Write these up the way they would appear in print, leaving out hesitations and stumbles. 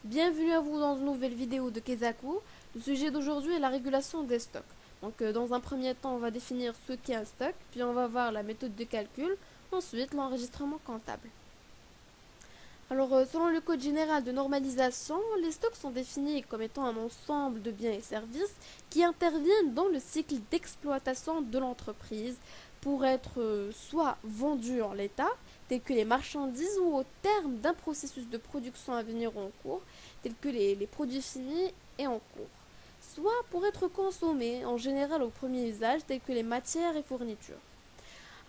Bienvenue à vous dans une nouvelle vidéo de Kezaku. Le sujet d'aujourd'hui est la régulation des stocks. Dans un premier temps, on va définir ce qu'est un stock, puis on va voir la méthode de calcul, ensuite l'enregistrement comptable. Selon le Code général de normalisation, les stocks sont définis comme étant un ensemble de biens et services qui interviennent dans le cycle d'exploitation de l'entreprise pour être soit vendus en l'état, tels que les marchandises, ou au terme d'un processus de production à venir ou en cours, tels que les produits finis et en cours, soit pour être consommés en général au premier usage, tels que les matières et fournitures.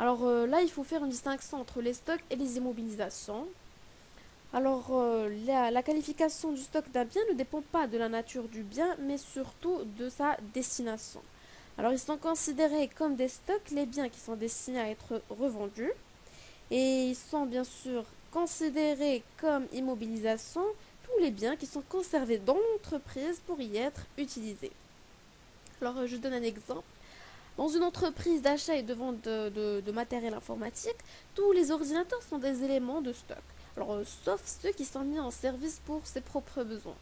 Là, il faut faire une distinction entre les stocks et les immobilisations. La qualification du stock d'un bien ne dépend pas de la nature du bien, mais surtout de sa destination. Ils sont considérés comme des stocks les biens qui sont destinés à être revendus, et ils sont bien sûr considérés comme immobilisation tous les biens qui sont conservés dans l'entreprise pour y être utilisés. Je donne un exemple. Dans une entreprise d'achat et de vente de matériel informatique, tous les ordinateurs sont des éléments de stock. Sauf ceux qui sont mis en service pour ses propres besoins.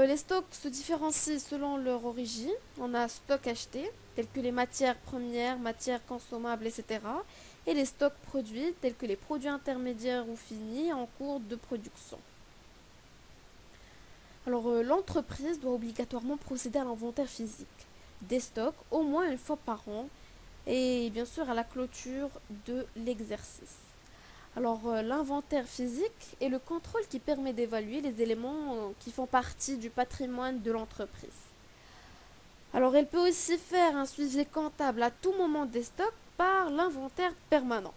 Les stocks se différencient selon leur origine. On a stock acheté, tels que les matières premières, matières consommables, etc. Et les stocks produits, tels que les produits intermédiaires ou finis en cours de production. L'entreprise doit obligatoirement procéder à l'inventaire physique des stocks au moins une fois par an et bien sûr à la clôture de l'exercice. L'inventaire physique est le contrôle qui permet d'évaluer les éléments qui font partie du patrimoine de l'entreprise. Elle peut aussi faire un suivi comptable à tout moment des stocks par l'inventaire permanent.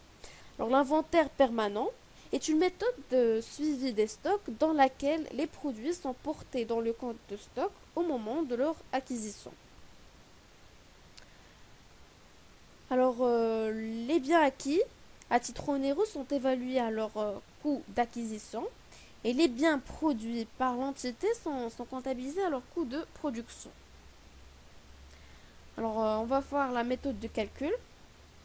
L'inventaire permanent est une méthode de suivi des stocks dans laquelle les produits sont portés dans le compte de stock au moment de leur acquisition. Les biens acquis à titre onéreux sont évalués à leur coût d'acquisition et les biens produits par l'entité sont comptabilisés à leur coût de production. On va voir la méthode de calcul.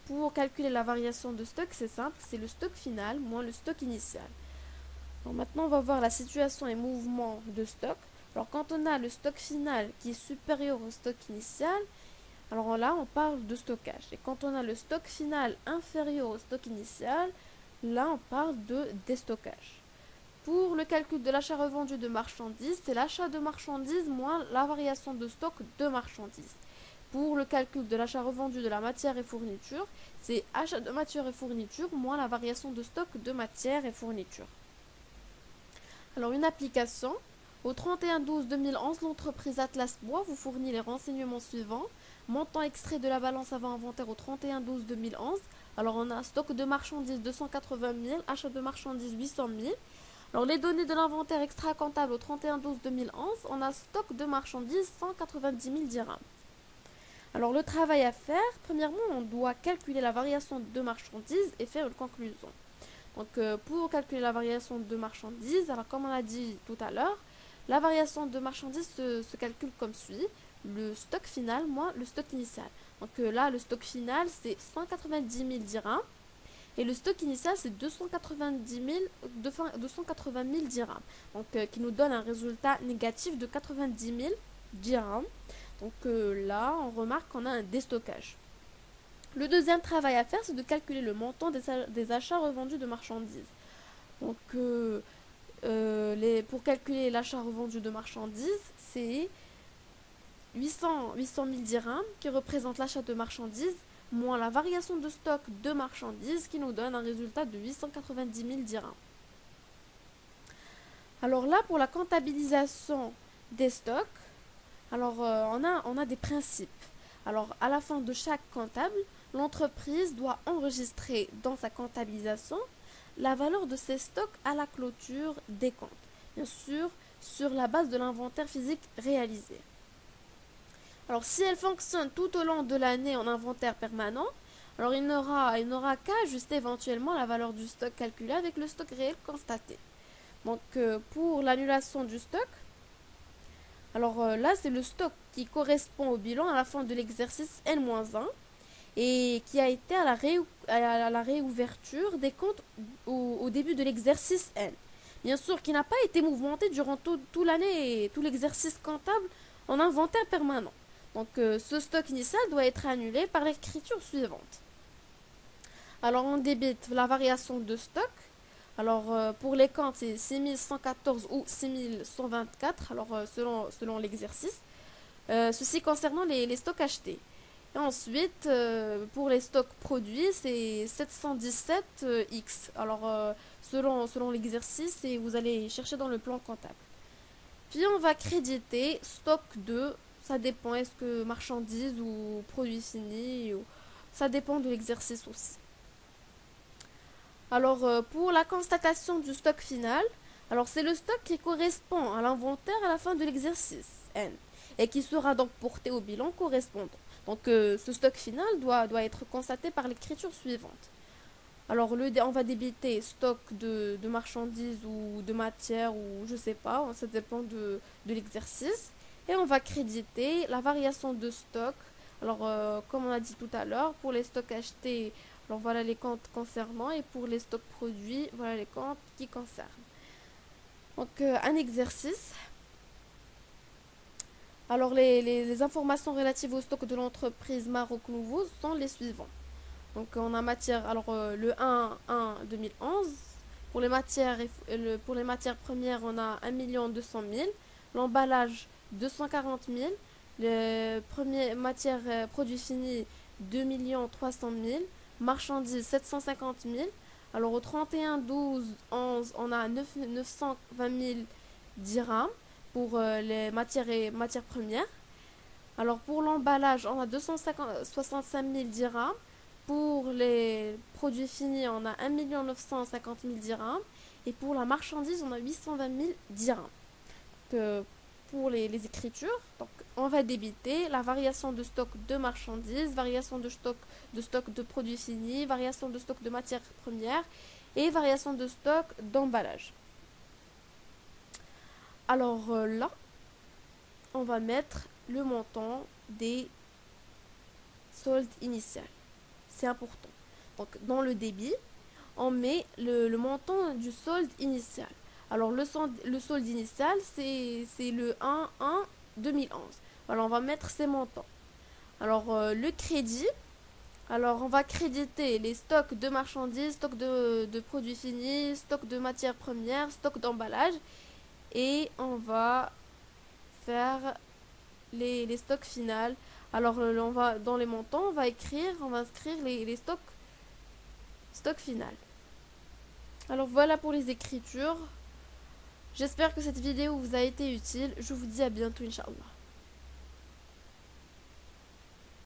Pour calculer la variation de stock, c'est simple, c'est le stock final moins le stock initial. Maintenant, on va voir la situation et mouvement de stock. Quand on a le stock final qui est supérieur au stock initial, là, on parle de stockage. Et quand on a le stock final inférieur au stock initial, là, on parle de déstockage. Pour le calcul de l'achat revendu de marchandises, c'est l'achat de marchandises moins la variation de stock de marchandises. Pour le calcul de l'achat revendu de la matière et fourniture, c'est achat de matière et fourniture moins la variation de stock de matière et fourniture. Une application. Au 31/12/2011, l'entreprise Atlas Bois vous fournit les renseignements suivants. Montant extrait de la balance avant inventaire au 31/12/2011. On a stock de marchandises 280 000, achat de marchandises 800 000. Les données de l'inventaire extra-comptable au 31/12/2011, on a stock de marchandises 190 000 dirhams. Le travail à faire, premièrement, on doit calculer la variation de marchandises et faire une conclusion. Pour calculer la variation de marchandises, comme on a dit tout à l'heure, la variation de marchandises se calcule comme suit. Le stock final moins le stock initial. Là, le stock final, c'est 190 000 dirhams. Et le stock initial, c'est 280 000 dirhams. Qui nous donne un résultat négatif de 90 000 dirhams. Là, on remarque qu'on a un déstockage. Le deuxième travail à faire, c'est de calculer le montant des achats revendus de marchandises. Pour calculer l'achat revendu de marchandises, c'est 800 000 dirhams qui représente l'achat de marchandises moins la variation de stock de marchandises qui nous donne un résultat de 890 000 dirhams. Pour la comptabilisation des stocks, on a des principes. À la fin de chaque comptable, l'entreprise doit enregistrer dans sa comptabilisation la valeur de ses stocks à la clôture des comptes, bien sûr, sur la base de l'inventaire physique réalisé. Si elle fonctionne tout au long de l'année en inventaire permanent, il n'aura qu'à ajuster éventuellement la valeur du stock calculé avec le stock réel constaté. Pour l'annulation du stock, là, c'est le stock qui correspond au bilan à la fin de l'exercice N-1 et qui a été à la réouverture des comptes au début de l'exercice N. bien sûr, qui n'a pas été mouvementé durant toute l'année et tout l'exercice comptable en inventaire permanent. Donc, ce stock initial doit être annulé par l'écriture suivante. Alors, on débite la variation de stock. Alors, pour les comptes, c'est 6114 ou 6124, alors selon l'exercice. Ceci concernant les stocks achetés. Et ensuite, pour les stocks produits, c'est 717X. Alors, selon l'exercice, et vous allez chercher dans le plan comptable. Puis, on va créditer stock 2. Ça dépend, est-ce que marchandises ou produits finis, ça dépend de l'exercice aussi. Alors, pour la constatation du stock final, alors c'est le stock qui correspond à l'inventaire à la fin de l'exercice N et qui sera donc porté au bilan correspondant. Donc, ce stock final doit être constaté par l'écriture suivante. Alors, on va débiter stock de marchandises ou de matières ou je sais pas, ça dépend de l'exercice. Et on va créditer la variation de stock. Alors, comme on a dit tout à l'heure, pour les stocks achetés, alors voilà les comptes concernant, et pour les stocks produits, voilà les comptes qui concernent. Donc, un exercice. Alors, les informations relatives au stock de l'entreprise Maroc Nouveau sont les suivants. Donc, on a matière, alors le 1-1-2011. Pour les matières premières, on a 1 200 000. L'emballage, 240 000. Les premières matières produits finis, 2 300 000. Marchandises, 750 000. Alors, au 31-12-11, on a 920 000 dirhams pour les matières premières. Alors, pour l'emballage, on a 265 000 dirhams. Pour les produits finis, on a 1 950 000 dirhams. Et pour la marchandise, on a 820 000 dirhams. Pour les écritures, donc, on va débiter la variation de stock de marchandises, variation de stock de produits finis, variation de stock de matières premières et variation de stock d'emballage. Alors là, on va mettre le montant des soldes initiales. C'est important. Donc, dans le débit, on met le montant du solde initial. Alors, le solde initial, c'est le 1-1-2011. Alors, on va mettre ces montants. Alors, le crédit, alors on va créditer les stocks de marchandises, stocks de produits finis, stocks de matières premières, stocks d'emballage. Et on va faire les stocks finales. Alors, dans les montants, on va inscrire les stocks finales. Alors voilà pour les écritures. J'espère que cette vidéo vous a été utile. Je vous dis à bientôt, Inch'Allah.